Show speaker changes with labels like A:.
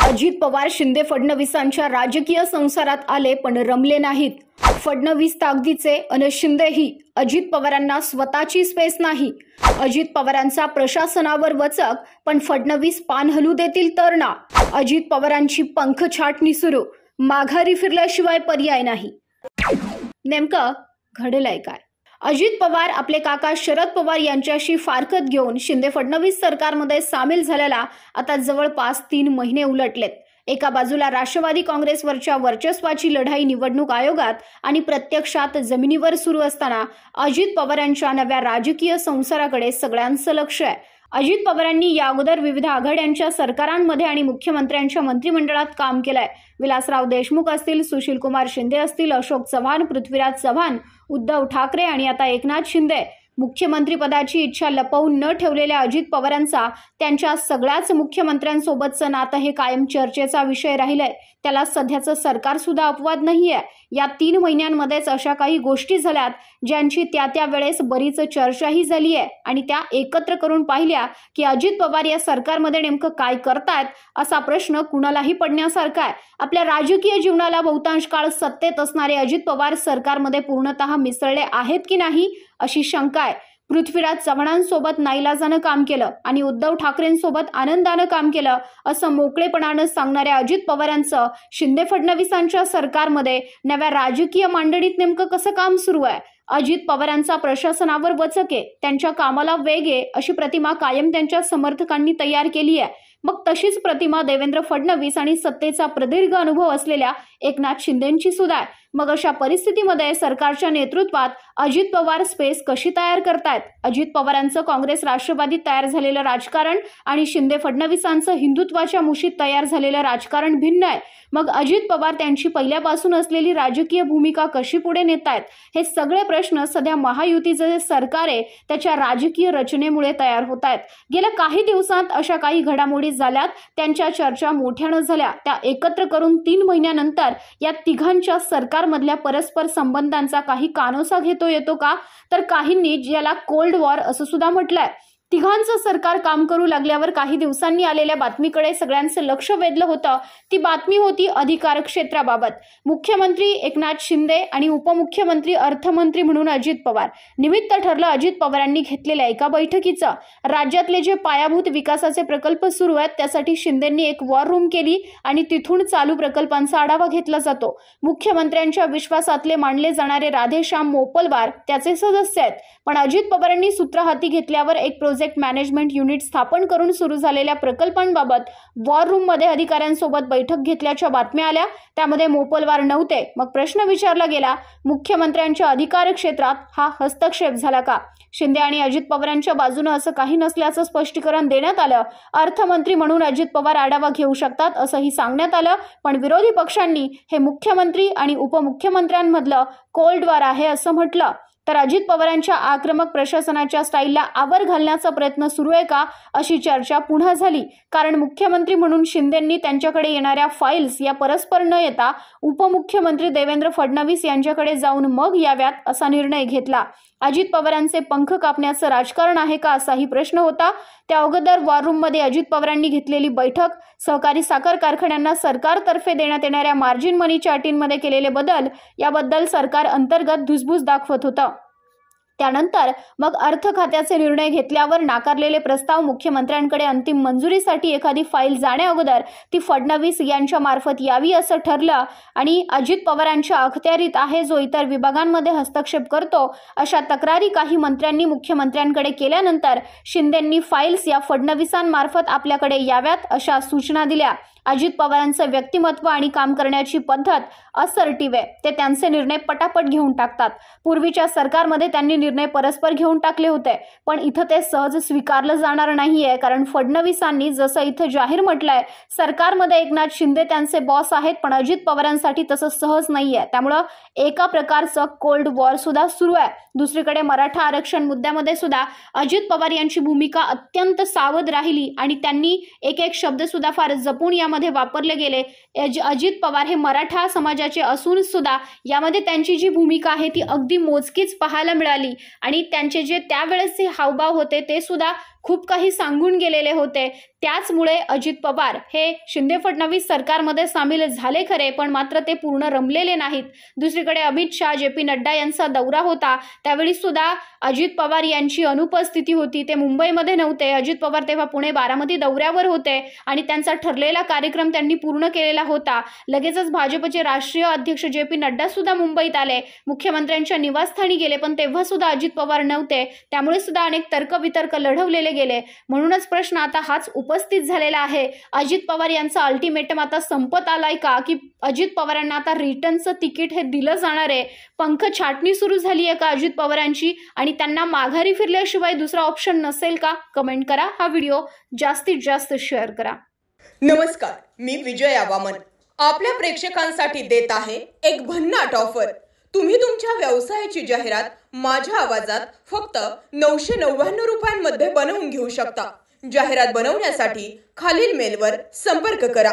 A: अजित पवार शिंदे फडणवीसांच्या राजकीय संसारात आले पण रमले नाहीत. फडणवीस ताकदीचे अन शिंदेही. अजित पवारांना स्वतःची स्पेस नाही. अजित पवारांचा प्रशासनावर वचक, पण फडणवीस पान हलू देतील तर ना. अजित पवारांची पंख छाटणी सुरू. माघारी फिरल्याशिवाय पर्याय नाही. नेमकं घडलंय काय? अजित पवार आपले काका शरद पवार यांच्याशी फारकत घेऊन शिंदे फडणवीस सरकारमध्ये सामील झाल्याला आता जवळपास 3 महिने उलटलेत. एका बाजूला राष्ट्रवादी काँग्रेसवरच्या वर्चस्वाची लढाई निवडणूक आयोगात आणि प्रत्यक्षात जमिनीवर सुरू असताना अजित पवारांच्या नव्या राजकीय संसाराकडे सगळ्यांचं लक्ष आहे. अजित पवारांनी या अगोदर विविध आघाड्यांच्या सरकारांमध्ये आणि मुख्यमंत्र्यांच्या मंत्रिमंडळात काम केलंय. विलासराव देशमुख असतील, सुशीलकुमार शिंदे असतील, अशोक चव्हाण, पृथ्वीराज चव्हाण, उद्धव ठाकरे आणि आता एकनाथ शिंदे. मुख्यमंत्रीपदाची इच्छा लपवून न ठेवलेल्या अजित पवारांचा त्यांच्या सगळ्याच मुख्यमंत्र्यांसोबतचं नातं हे कायम चर्चेचा विषय राहिलंय. त्याला सध्याचं सरकार सुद्धा अपवाद नाहीये. या 3 महिन्यांमध्येच अशा काही गोष्टी झाल्यात ज्यांची त्या वेळेस बरीच चर्चाही झाली आहे आणि त्या एकत्र करून पाहिल्या की अजित पवार या सरकारमध्ये नेमकं काय करतायत असा प्रश्न कुणालाही पडण्यासारखा आहे. आपल्या राजकीय जीवनाला बहुतांश काळ सत्तेत असणारे अजित पवार सरकारमध्ये पूर्णतः मिसळले आहेत की नाही अशी शंका आहे. पृथ्वीराज चव्हाणांसोबत नाईलाजानं काम केलं आणि उद्धव ठाकरेंसोबत आनंदानं काम केलं असं मोकळेपणानं सांगणाऱ्या अजित पवारांचं शिंदे फडणवीसांच्या सरकारमध्ये नव्या राजकीय मांडणीत नेमकं कसं काम सुरू आहे? अजित पवारांचा प्रशासनावर वचक आहे, त्यांच्या कामाला वेग आहे अशी प्रतिमा कायम त्यांच्या समर्थकांनी तयार केली आहे. मग तशीच प्रतिमा देवेंद्र फडणवीस आणि सत्तेचा प्रदीर्घ अनुभव असलेल्या एकनाथ शिंदेंची सुद्धा आहे. मग अशा परिस्थितीमध्ये सरकारच्या नेतृत्वात अजित पवार स्पेस कशी तयार करतायत? अजित पवारांचं काँग्रेस राष्ट्रवादीत तयार झालेलं राजकारण आणि शिंदे फडणवीसांचं हिंदुत्वाच्या मुशीत तयार झालेलं राजकारण भिन्न आहे. मग अजित पवार त्यांची पहिल्यापासून असलेली राजकीय भूमिका कशी पुढे नेतायत? हे सगळे प्रश्न सध्या महायुतीचं जे सरकार आहे त्याच्या राजकीय रचनेमुळे तयार होत आहेत. गेल्या काही दिवसांत अशा काही घडामोडी झाल्यात, त्यांच्या चर्चा मोठ्यानं झाल्या. त्या एकत्र करून 3 महिन्यानंतर या तिघांच्या सरकारमधल्या परस्पर संबंधांचा काही कानोसा घेता येतो का? तर काहींनी ज्याला कोल्ड वॉर असं सुद्धा म्हटलंय. तिघांचं सरकार काम करू लागल्यावर काही दिवसांनी आलेल्या बातमीकडे सगळ्यांचं लक्ष वेधलं होतं. ती बातमी होती अधिकार क्षेत्राबाबत. मुख्यमंत्री एकनाथ शिंदे आणि उपमुख्यमंत्री अर्थमंत्री म्हणून अजित पवार. निमित्त ठरलं अजित पवारांनी घेतलेल्या एका बैठकीचं. राज्यातले जे पायाभूत विकासाचे प्रकल्प सुरू आहेत त्यासाठी शिंदेंनी एक वॉर रूम केली आणि तिथून चालू प्रकल्पांचा आढावा घेतला जातो. मुख्यमंत्र्यांच्या विश्वासातले मानले जाणारे राधेश्याम मोपलवार त्याचे सदस्य आहेत. पण अजित पवारांनी सूत्र हाती घेतल्यावर एक प्रोजेक्ट मॅनेजमेंट युनिट स्थापन करून सुरू झालेल्या प्रकल्पांबाबत वॉर रूम मध्ये अधिकाऱ्यांसोबत बैठक घेतल्याच्या बातम्या आल्या. त्यामध्ये मोपलवार नव्हते. मग प्रश्न विचारला गेला, मुख्यमंत्र्यांच्या अधिकार क्षेत्रात हा हस्तक्षेप झाला का? शिंदे आणि अजित पवारांच्या बाजूने असं काही नसल्याचं स्पष्टीकरण देण्यात आलं. अर्थमंत्री म्हणून अजित पवार आढावा घेऊ शकतात असंही सांगण्यात आलं. पण विरोधी पक्षांनी हे मुख्यमंत्री आणि उपमुख्यमंत्र्यांमधलं कोल्ड वॉर आहे असं म्हटलं. तर अजित पवारांच्या आक्रमक प्रशासनाच्या स्टाईलला आवर घालण्याचा प्रयत्न सुरू आहे का अशी चर्चा पुन्हा झाली. कारण मुख्यमंत्री म्हणून शिंदेंनी त्यांच्याकडे येणाऱ्या फाईल्स या परस्पर न येता उपमुख्यमंत्री देवेंद्र फडणवीस यांच्याकडे जाऊन मग याव्यात असा निर्णय घेतला. अजित पवारांचे पंख कापण्याचं राजकारण आहे का असाही प्रश्न होता. त्या अगोदर वॉर रूम मध्ये अजित पवारांनी घेतलेली बैठक, सहकारी साखर कारखान्यांना सरकारतर्फे देण्यात येणाऱ्या मार्जिन मनीच्या अटींमध्ये केलेले बदल याबद्दल सरकार अंतर्गत धुसफूस दाखवत होतं. त्यानंतर मग अर्थ खात्याचे निर्णय घेतल्यावर नाकारलेले प्रस्ताव मुख्यमंत्र्यांकडे अंतिम मंजुरीसाठी एखादी फाईल जाण्या अगोदर ती फडणवीस यांच्या मार्फत यावी असं ठरलं. आणि अजित पवारांच्या अखत्यारीत आहे जो इतर विभागांमध्ये हस्तक्षेप करतो अशा तक्रारी काही मंत्र्यांनी मुख्यमंत्र्यांकडे केल्यानंतर शिंदेंनी फाईल्स या फडणवीसांमार्फत आपल्याकडे याव्यात अशा सूचना दिल्या. अजित पवारांचं व्यक्तिमत्व आणि काम करण्याची पद्धत असर्टिव्ह आहे. ते त्यांचे निर्णय पटापट घेऊन टाकतात. पूर्वीच्या सरकारमध्ये त्यांनी निर्णय परस्पर घेऊन टाकले होते, पण इथं ते सहज स्वीकारलं जाणार नाहीये. कारण फडणवीसांनी जसं इथं जाहीर म्हटलंय, सरकारमध्ये एकनाथ शिंदे त्यांचे बॉस आहेत, पण अजित पवारांसाठी तसं सहज नाहीये. त्यामुळं एका प्रकारचं कोल्ड वॉर सुद्धा सुरू आहे. दुसरीकडे मराठा आरक्षण मुद्द्यामध्ये सुद्धा अजित पवार यांची भूमिका अत्यंत सावध राहिली आणि त्यांनी एक शब्द सुद्धा फार जपून यामध्ये वापरले गेले. अजित पवार हे मराठा समाजाचे असून सुद्धा यामध्ये त्यांची जी भूमिका आहे ती अगदी मोजकीच पाहायला मिळाली आणि त्यांचे जे त्यावेळेसचे हावभाव होते ते सुद्धा खूप काही सांगून गेलेले होते. त्याचमुळे अजित पवार हे शिंदे फडणवीस सरकारमध्ये सामील झाले खरे, पण मात्र ते पूर्ण रमलेले नाहीत. दुसरीकडे अमित शहा, JP नड्डा यांचा दौरा होता, त्यावेळी सुद्धा अजित पवार यांची अनुपस्थिती होती. ते मुंबईमध्ये नव्हते. अजित पवार तेव्हा पुणे बारामती दौऱ्यावर होते आणि त्यांचा ठरलेला कार्यक्रम त्यांनी पूर्ण केलेला होता. लगेचच भाजपचे राष्ट्रीय अध्यक्ष JP नड्डा सुद्धा मुंबईत आले, मुख्यमंत्र्यांच्या निवासस्थानी गेले, पण तेव्हा सुद्धा अजित पवार नव्हते. त्यामुळे सुद्धा अनेक तर्कवितर्क लढवलेले गेले. म्हणूनच प्रश्न आता हाच उपस्थित झालेला आहे, अजित पवार यांचा अल्टिमेटम आता संपत आलाय का, की अजित पवारांना आता रिटर्नचं तिकीट हे दिलं जाणार आहे? पंख छाटणी सुरू झाली आहे का अजित पवारांची, आणि त्यांना माघारी फिरल्याशिवाय दुसरा ऑप्शन नसेल का? कमेंट करा, हा व्हिडिओ जास्तीत जास्त शेअर करा.
B: नमस्कार, मी विजया वामन आपल्या प्रेक्षकांसाठी देत आहे एक भन्नाट ऑफर. तुम्ही तुमच्या व्यवसायाची जाहिरात माझ्या आवाजात फक्त 999 रुपयांमध्ये बनवून घेऊ शकता. जाहिरात बनवण्यासाठी खालील मेलवर संपर्क करा.